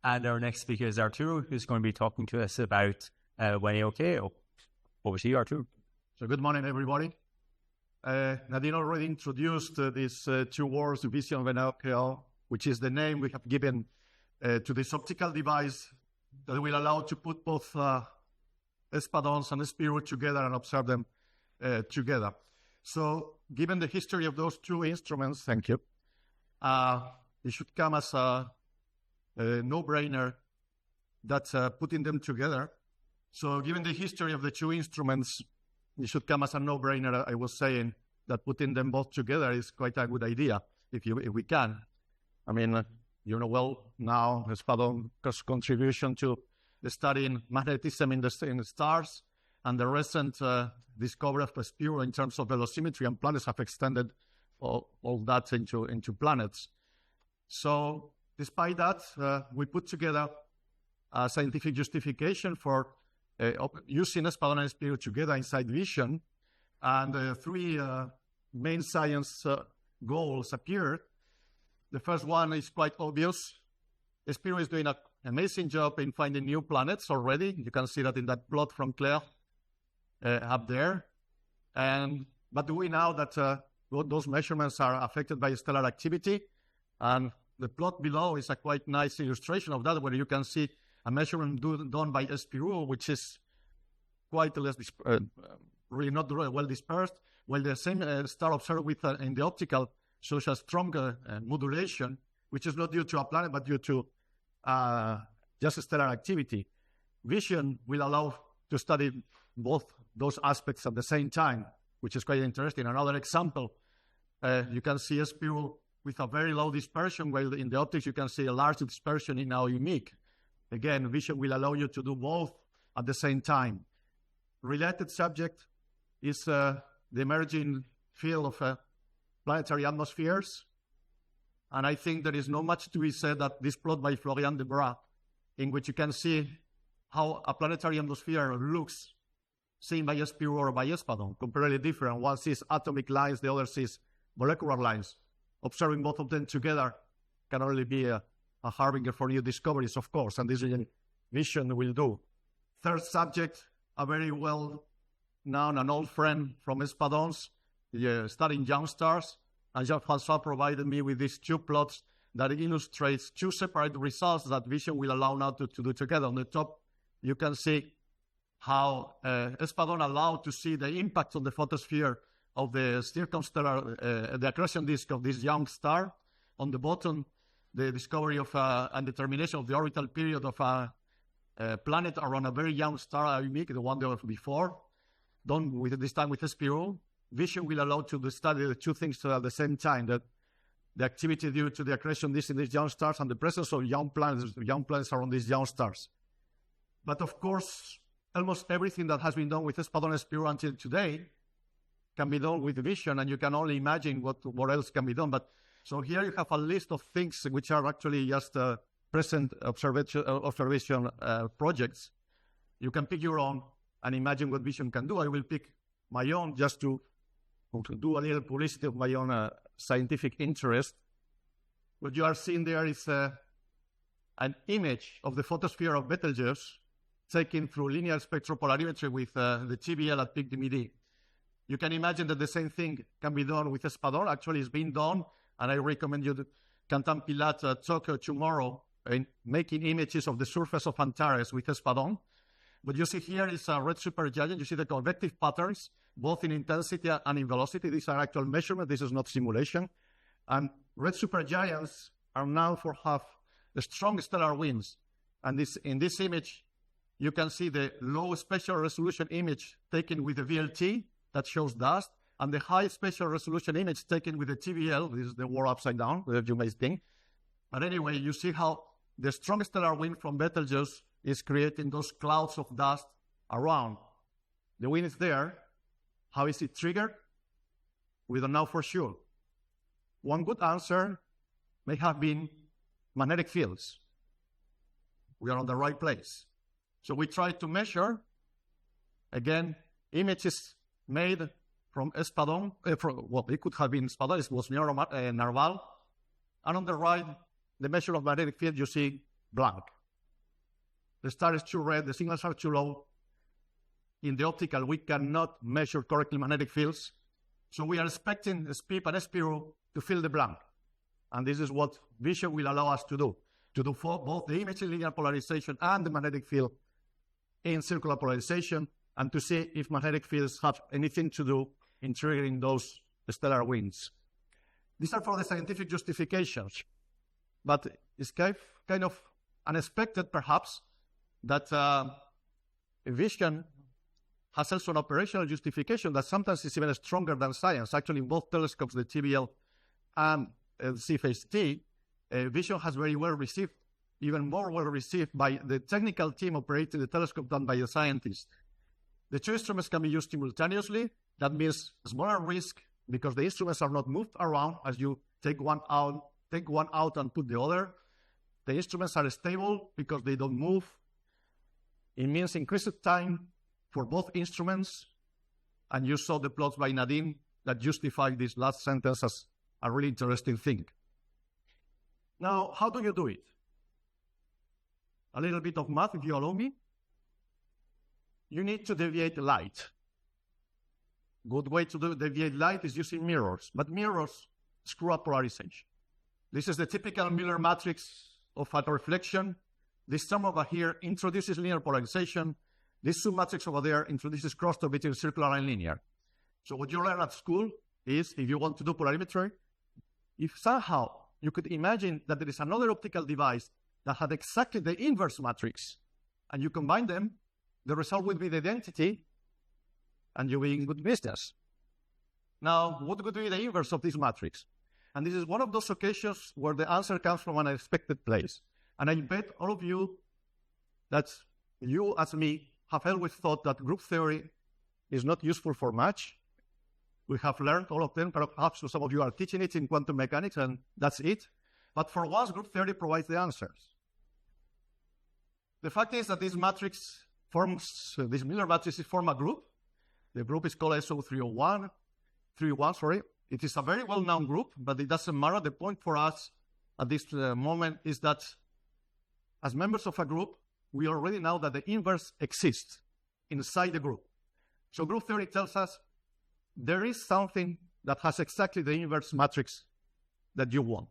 And our next speaker is Arturo, who's going to be talking to us about Wenaokeao. Over to you, Arturo. So good morning, everybody. Nadine already introduced these two words, Vision Wenaokeao, which is the name we have given to this optical device that will allow to put both espadons and Espiro together and observe them together. So given the history of those two instruments, thank you, it should come as a no-brainer that putting them together. So given the history of the two instruments, it should come as a no-brainer. I was saying that putting them both together is quite a good idea if we can. I mean, you know well now Espadon's contribution to studying magnetism in the stars, and the recent discovery of Espiro in terms of velocimetry and planets have extended all that into planets. So despite that, we put together a scientific justification for using Espadon and Espiro together inside Vision, and three main science goals appeared. The first one is quite obvious. Espiro is doing an amazing job in finding new planets already. You can see that in that plot from Claire up there. But we know that those measurements are affected by stellar activity. And the plot below is a quite nice illustration of that, where you can see a measurement done by Espiro, which is quite less, really not well dispersed, while the same star observed with in the optical shows a stronger modulation, which is not due to a planet, but due to just stellar activity. Vision will allow to study both those aspects at the same time, which is quite interesting. Another example, you can see Espiro with a very low dispersion, while in the optics you can see a large dispersion in our unique. Again, Vision will allow you to do both at the same time. Related subject is the emerging field of planetary atmospheres. And I think there is not much to be said that this plot by Florian Debras, in which you can see how a planetary atmosphere looks seen by Espiro or by Espadon, completely different. One sees atomic lines, the other sees molecular lines. Observing both of them together can only be a harbinger for new discoveries, of course, and this Vision will do. Third subject, a very well-known and old friend from Espadon's, studying young stars, and Jean-François provided me with these two plots that illustrates two separate results that Vision will allow now to do together. On the top, you can see how Espadon allowed to see the impact on the photosphere of the circumstellar, the accretion disk of this young star. On the bottom, the discovery of and determination of the orbital period of a planet around a very young star, unique, the one that before, done with this time with Espiro. Vision will allow to study the two things at the same time, that the activity due to the accretion disk in these young stars and the presence of young planets around these young stars. But of course, almost everything that has been done with Espadon and Espiro until today can be done with Vision, and you can only imagine what else can be done. But so here you have a list of things which are actually just present observation projects. You can pick your own and imagine what Vision can do. I will pick my own just to do a little publicity of my own scientific interest. What you are seeing there is an image of the photosphere of Betelgeuse taken through linear spectropolarimetry with the TBL at peak DMD. You can imagine that the same thing can be done with Espadon. Actually, it's been done, and I recommend you to Cantan Pilat talk tomorrow in making images of the surface of Antares with Espadon. What you see here is a red supergiant. You see the convective patterns, both in intensity and in velocity. These are actual measurements. This is not simulation. And red supergiants are known for have the strong stellar winds. And in this image, you can see the low spatial resolution image taken with the VLT that shows dust, and the high spatial resolution image taken with the TBL. This is the word upside down, that you may think. But anyway, you see how the strong stellar wind from Betelgeuse is creating those clouds of dust around. The wind is there. How is it triggered? We don't know for sure. One good answer may have been magnetic fields. We are on the right place. So we tried to measure, again, images made from Espadon, it could have been Espadon, it was Narval. And on the right, the measure of magnetic field, you see blank. The star is too red, the signals are too low. In the optical, we cannot measure correctly magnetic fields. So we are expecting SPIP and SPRO to fill the blank. And this is what vision will allow us to do for both the image in linear polarization and the magnetic field in circular polarization, and to see if magnetic fields have anything to do in triggering those stellar winds. These are for the scientific justifications, but it's kind of unexpected, perhaps, that vision has also an operational justification that sometimes is even stronger than science. Actually, in both telescopes, the TBL and CFHT, vision has very well received, even more well received by the technical team operating the telescope than by the scientists. The two instruments can be used simultaneously. That means smaller risk because the instruments are not moved around as you take one out and put the other. The instruments are stable because they don't move. It means increased time for both instruments. And you saw the plots by Nadine that justify this last sentence as a really interesting thing. Now, how do you do it? A little bit of math, if you allow me. You need to deviate light. Good way to deviate light is using mirrors, but mirrors screw up polarization. This is the typical Miller matrix of auto-reflection. This sum over here introduces linear polarization. This submatrix over there introduces crosstalk between circular and linear. So what you learn at school is, if you want to do polarimetry, if somehow you could imagine that there is another optical device that had exactly the inverse matrix, and you combine them, the result would be the identity, and you'll be in good business. Now, what would be the inverse of this matrix? And this is one of those occasions where the answer comes from an unexpected place. And I bet all of you that you, as me, have always thought that group theory is not useful for much. We have learned all of them. Perhaps some of you are teaching it in quantum mechanics, and that's it. But for once, group theory provides the answers. The fact is that this matrix forms, these Miller matrices form a group. The group is called SO301. It is a very well-known group, but it doesn't matter. The point for us at this moment is that as members of a group, we already know that the inverse exists inside the group. So group theory tells us there is something that has exactly the inverse matrix that you want.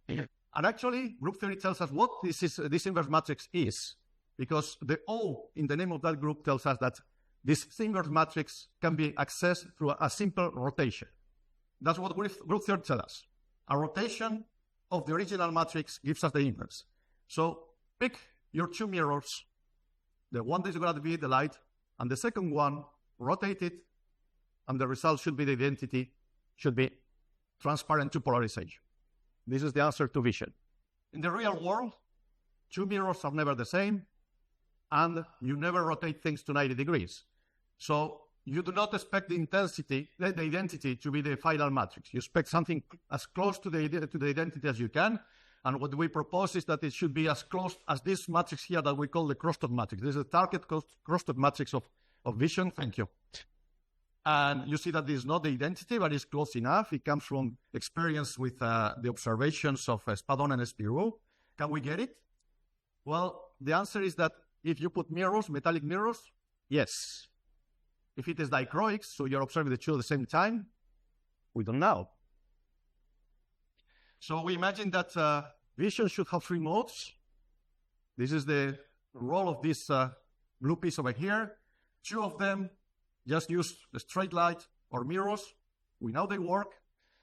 And actually, group theory tells us what this inverse matrix is, because the O in the name of that group tells us that this inverse matrix can be accessed through a simple rotation. That's what group theory tells us. A rotation of the original matrix gives us the inverse. So pick your two mirrors. The one that is going to be the light, and the second one, rotate it, and the result should be the identity, should be transparent to polarization. This is the answer to vision. In the real world, two mirrors are never the same, and you never rotate things to 90 degrees. So you do not expect the intensity, the identity to be the final matrix. You expect something as close to the identity as you can. And what we propose is that it should be as close as this matrix here that we call the crosstalk matrix. This is the target crosstalk matrix of vision. Thank you. And you see that this is not the identity, but it's close enough. It comes from experience with the observations of Spadon and Spirou. Can we get it? Well, the answer is that if you put mirrors, metallic mirrors, yes. If it is dichroic, so you're observing the two at the same time, we don't know. So we imagine that vision should have three modes. This is the role of this blue piece over here. Two of them just use the straight light or mirrors. We know they work.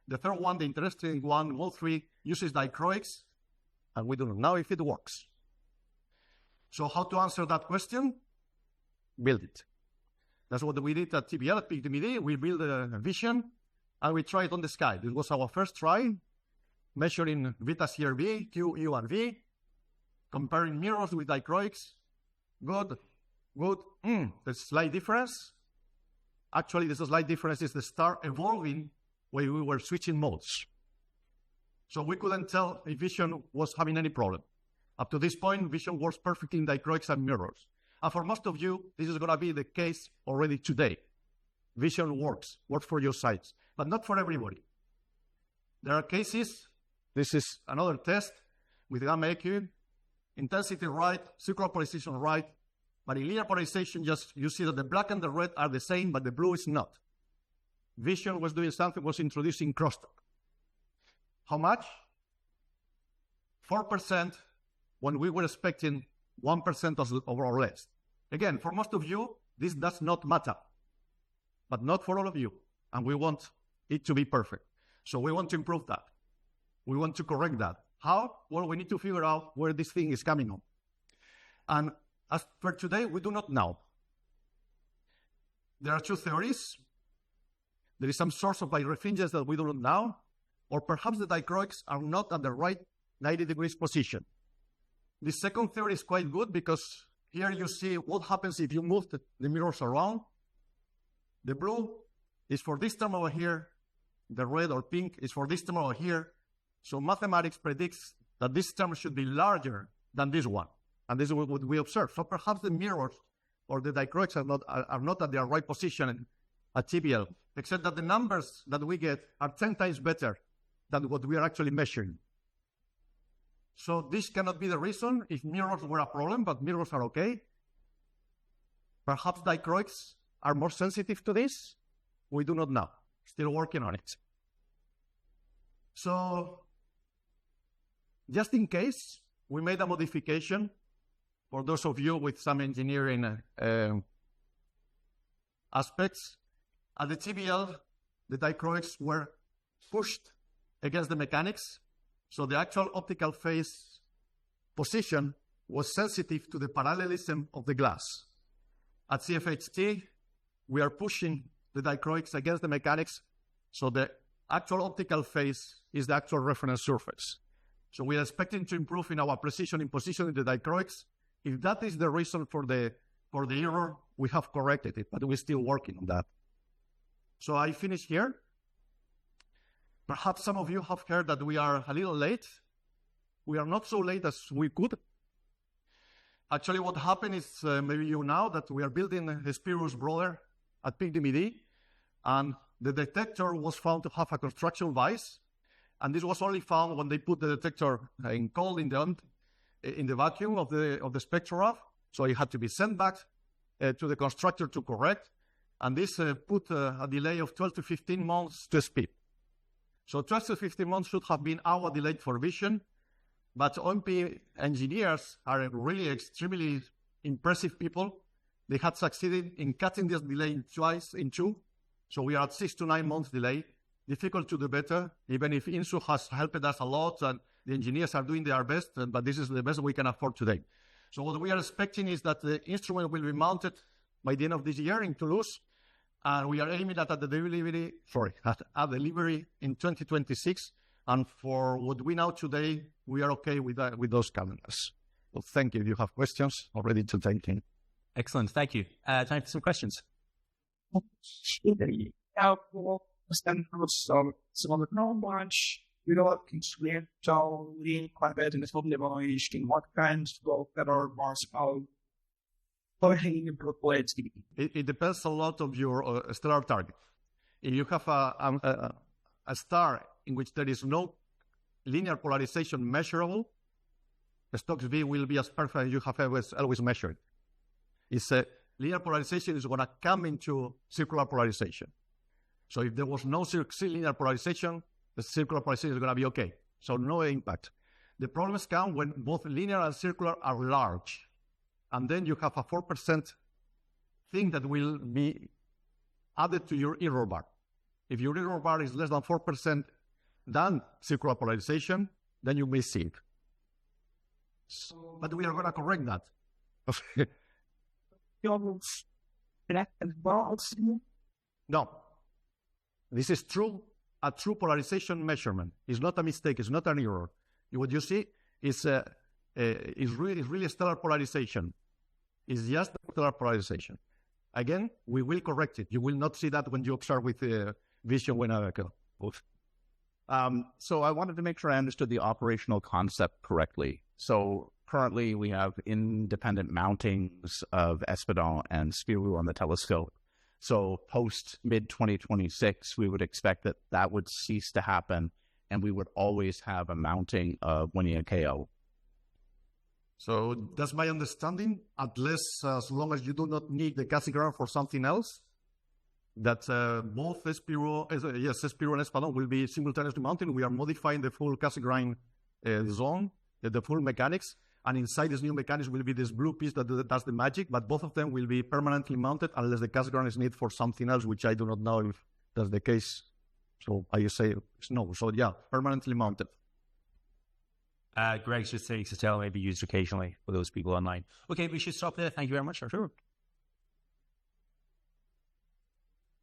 The third one, the interesting one, mode 3, uses dichroics, and we don't know if it works. So how to answer that question? Build it. That's what we did at TBL, at PDMD. We built a vision, and we tried on the sky. This was our first try, measuring Vita CRV, Q, U, and V, comparing mirrors with dichroics. Good. There's a slight difference. Actually, the slight difference is the star evolving when we were switching modes. So we couldn't tell if vision was having any problem. Up to this point, vision works perfectly in dichroics and mirrors. And for most of you, this is going to be the case already today. Vision works for your sites, but not for everybody. There are cases. This is another test with gamma EQ. intensity right, circular polarization right, but in linear polarization, just you see that the black and the red are the same, but the blue is not. Vision was doing something, was introducing crosstalk. How much? 4% when we were expecting 1% of the overall less. Again, for most of you, this does not matter, but not for all of you. And we want it to be perfect. So we want to improve that. We want to correct that. How? Well, we need to figure out where this thing is coming from. And as per today, we do not know. There are two theories. There is some source of birefringence that we do not know, or perhaps the dichroics are not at the right 90 degrees position. The second theory is quite good because here you see what happens if you move the mirrors around. The blue is for this term over here. The red or pink is for this term over here. So mathematics predicts that this term should be larger than this one. And this is what we observe. So perhaps the mirrors or the dichroics are not at their right position at TBL, except that the numbers that we get are 10 times better than what we are actually measuring. So this cannot be the reason if mirrors were a problem, but mirrors are okay. Perhaps dichroics are more sensitive to this. We do not know. Still working on it. So just in case, we made a modification for those of you with some engineering aspects. At the TBL, the dichroics were pushed against the mechanics. So the actual optical phase position was sensitive to the parallelism of the glass. At CFHT, we are pushing the dichroics against the mechanics. So the actual optical phase is the actual reference surface. So we are expecting to improve in our precision in positioning the dichroics. If that is the reason for the error, we have corrected it, but we're still working on that. So I finish here. Perhaps some of you have heard that we are a little late. We are not so late as we could. Actually, what happened is, maybe you know, that we are building a spurious brother at PDMD, and the detector was found to have a construction vice. And this was only found when they put the detector in cold in the vacuum of the spectrograph. So it had to be sent back to the constructor to correct. And this put a delay of 12 to 15 months to speed. So 12 to 15 months should have been our delay for vision. But OMP engineers are really extremely impressive people. They had succeeded in cutting this delay twice in two. So we are at 6 to 9 months delay. Difficult to do better, even if INSU has helped us a lot and the engineers are doing their best, but this is the best we can afford today. So what we are expecting is that the instrument will be mounted by the end of this year in Toulouse, and we are aiming at a delivery in 2026. And for what we know today, we are okay with those calendars. Well, thank you. If you have questions, already to take in. Excellent. Thank you. Time for some questions. Some of the knowledge, you know, construir quite bad in the problem in what kinds of better bars out. It depends a lot of your stellar target. If you have a star in which there is no linear polarization measurable, the Stokes V will be as perfect as you have always measured. It's linear polarization is going to come into circular polarization. So if there was no linear polarization, the circular polarization is going to be okay. So no impact. The problems come when both linear and circular are large. And then you have a 4% thing that will be added to your error bar. If your error bar is less than 4% than circular polarization, then you may see it. But we are going to correct that. No. This is a true polarization measurement. It's not a mistake. It's not an error. What you see is really stellar polarization. It's just stellar polarization. Again, we will correct it. You will not see that when you observe with vision Wenaokeao. So I wanted to make sure I understood the operational concept correctly. So currently we have independent mountings of Espadon and Spirou on the telescope. So post mid-2026, we would expect that would cease to happen, and we would always have a mounting of Wenaokeao. So that's my understanding, unless as long as you do not need the casting ground for something else, that both Espiro and Espadon will be simultaneously mounted. We are modifying the full casting grind zone, the full mechanics, and inside this new mechanics will be this blue piece that does the magic, but both of them will be permanently mounted unless the casting ground is needed for something else, which I do not know if that's the case. So I say no. So yeah, permanently mounted. Greg's just saying to tell maybe used occasionally for those people online. Okay, we should stop there. Thank you very much, Arturo.